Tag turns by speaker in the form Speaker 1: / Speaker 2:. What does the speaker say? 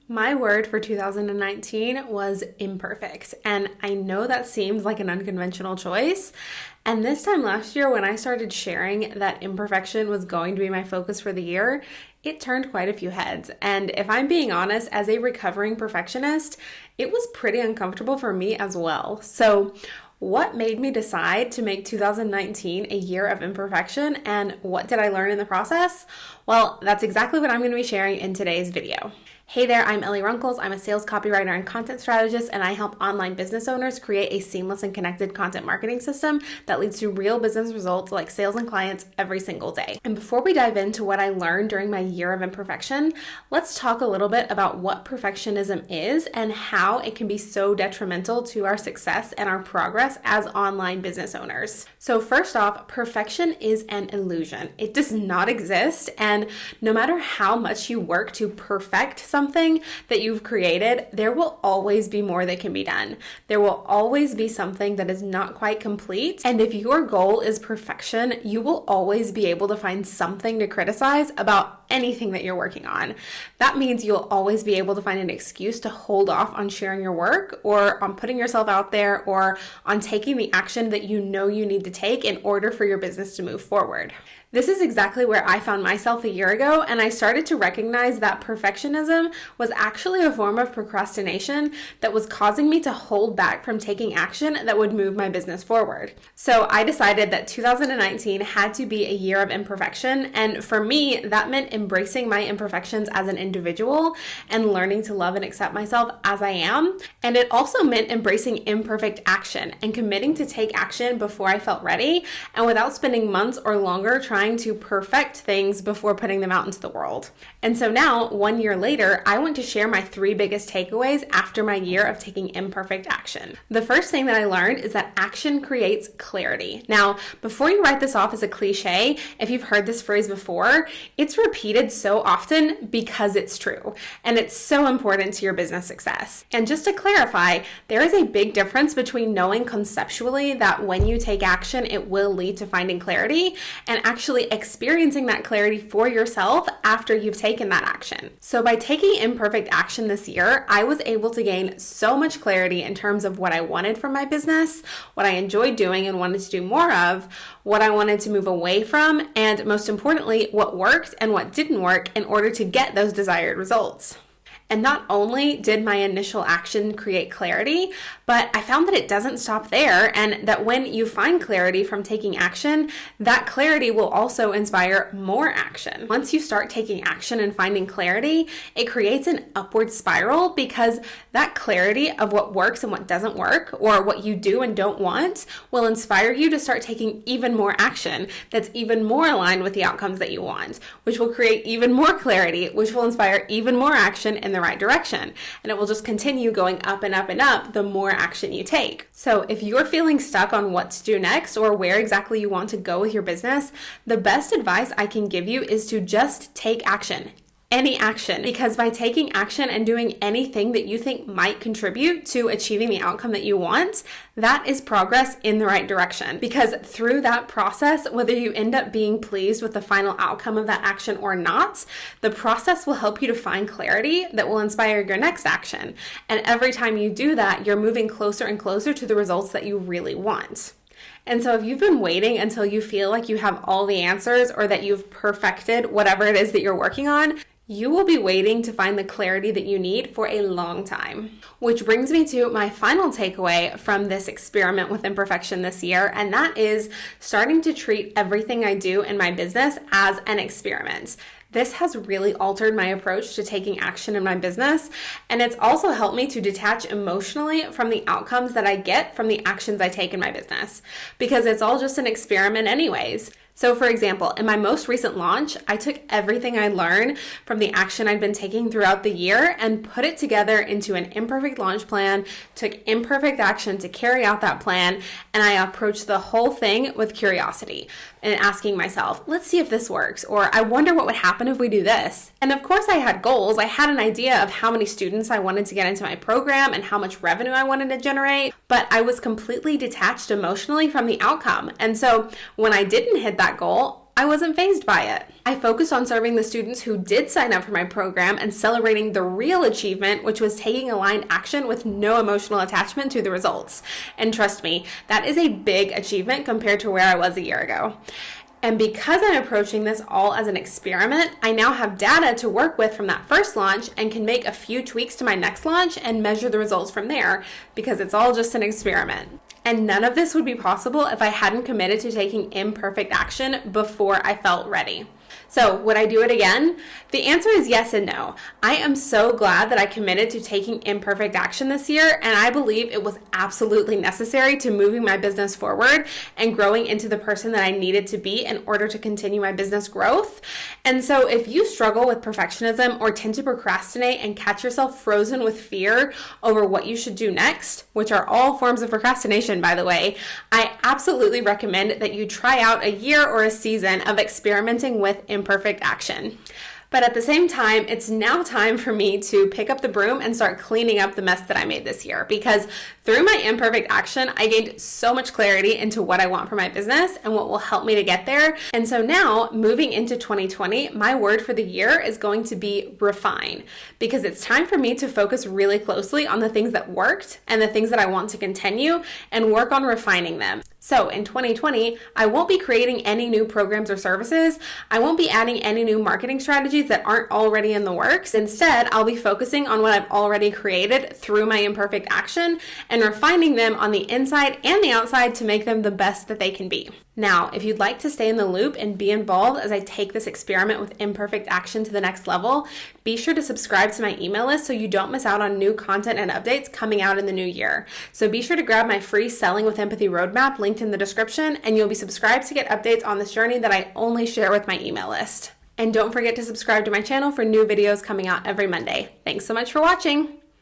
Speaker 1: My word for 2019 was imperfect, and I know that seems like an unconventional choice. And this time last year, when I started sharing that imperfection was going to be my focus for the year, it turned quite a few heads. And if I'm being honest, as a recovering perfectionist, it was pretty uncomfortable for me as well. So, what made me decide to make 2019 a year of imperfection, and what did I learn in the process? Well, that's exactly what I'm going to be sharing in today's video. Hey there, I'm Elli Runkles. I'm a sales copywriter and content strategist, and I help online business owners create a seamless and connected content marketing system that leads to real business results like sales and clients every single day. And before we dive into what I learned during my year of imperfection, let's talk a little bit about what perfectionism is and how it can be so detrimental to our success and our progress as online business owners. So first off, perfection is an illusion. It does not exist, and no matter how much you work to perfect something that you've created, there will always be more that can be done. There will always be something that is not quite complete. And if your goal is perfection, you will always be able to find something to criticize about anything that you're working on. That means you'll always be able to find an excuse to hold off on sharing your work or on putting yourself out there or on taking the action that you know you need to take in order for your business to move forward. This is exactly where I found myself a year ago, and I started to recognize that perfectionism was actually a form of procrastination that was causing me to hold back from taking action that would move my business forward. So I decided that 2019 had to be a year of imperfection, and for me, that meant embracing my imperfections as an individual and learning to love and accept myself as I am. And it also meant embracing imperfect action and committing to take action before I felt ready and without spending months or longer trying to perfect things before putting them out into the world. And so now, 1 year later, I want to share my 3 biggest takeaways after my year of taking imperfect action. The first thing that I learned is that action creates clarity. Now, before you write this off as a cliche, if you've heard this phrase before, it's repeated so often because it's true, and it's so important to your business success. And just to clarify, there is a big difference between knowing conceptually that when you take action, it will lead to finding clarity, and actually experiencing that clarity for yourself after you've taken that action. So by taking imperfect action this year, I was able to gain so much clarity in terms of what I wanted from my business, what I enjoyed doing and wanted to do more of, what I wanted to move away from, and most importantly, what worked and what didn't work in order to get those desired results. And not only did my initial action create clarity, but I found that it doesn't stop there, and that when you find clarity from taking action, that clarity will also inspire more action. Once you start taking action and finding clarity, it creates an upward spiral because that clarity of what works and what doesn't work, or what you do and don't want, will inspire you to start taking even more action that's even more aligned with the outcomes that you want, which will create even more clarity, which will inspire even more action in the right direction. And it will just continue going up and up and up the more action you take. So if you're feeling stuck on what to do next or where exactly you want to go with your business, the best advice I can give you is to just take action. Any action, because by taking action and doing anything that you think might contribute to achieving the outcome that you want, that is progress in the right direction. Because through that process, whether you end up being pleased with the final outcome of that action or not, the process will help you to find clarity that will inspire your next action. And every time you do that, you're moving closer and closer to the results that you really want. And so if you've been waiting until you feel like you have all the answers or that you've perfected whatever it is that you're working on, you will be waiting to find the clarity that you need for a long time. Which brings me to my final takeaway from this experiment with imperfection this year, and that is starting to treat everything I do in my business as an experiment. This has really altered my approach to taking action in my business, and it's also helped me to detach emotionally from the outcomes that I get from the actions I take in my business, because it's all just an experiment anyways. So for example, in my most recent launch, I took everything I learned from the action I'd been taking throughout the year and put it together into an imperfect launch plan, took imperfect action to carry out that plan, and I approached the whole thing with curiosity and asking myself, let's see if this works, or I wonder what would happen if we do this. And of course I had goals. I had an idea of how many students I wanted to get into my program and how much revenue I wanted to generate, but I was completely detached emotionally from the outcome. And so when I didn't hit that goal, I wasn't fazed by it. I focused on serving the students who did sign up for my program and celebrating the real achievement, which was taking aligned action with no emotional attachment to the results. And trust me, that is a big achievement compared to where I was a year ago. And because I'm approaching this all as an experiment, I now have data to work with from that first launch and can make a few tweaks to my next launch and measure the results from there, because it's all just an experiment. And none of this would be possible if I hadn't committed to taking imperfect action before I felt ready. So would I do it again? The answer is yes and no. I am so glad that I committed to taking imperfect action this year, and I believe it was absolutely necessary to moving my business forward and growing into the person that I needed to be in order to continue my business growth. And so if you struggle with perfectionism or tend to procrastinate and catch yourself frozen with fear over what you should do next, which are all forms of procrastination, by the way, I absolutely recommend that you try out a year or a season of experimenting with imperfect action. But at the same time, it's now time for me to pick up the broom and start cleaning up the mess that I made this year, because through my imperfect action, I gained so much clarity into what I want for my business and what will help me to get there. And so now, moving into 2020, my word for the year is going to be refine, because it's time for me to focus really closely on the things that worked and the things that I want to continue and work on refining them. So in 2020, I won't be creating any new programs or services. I won't be adding any new marketing strategies that aren't already in the works. Instead, I'll be focusing on what I've already created through my imperfect action and refining them on the inside and the outside to make them the best that they can be. Now, if you'd like to stay in the loop and be involved as I take this experiment with imperfect action to the next level, be sure to subscribe to my email list so you don't miss out on new content and updates coming out in the new year. So be sure to grab my free Selling with Empathy roadmap linked in the description, and you'll be subscribed to get updates on this journey that I only share with my email list. And don't forget to subscribe to my channel for new videos coming out every Monday. Thanks so much for watching.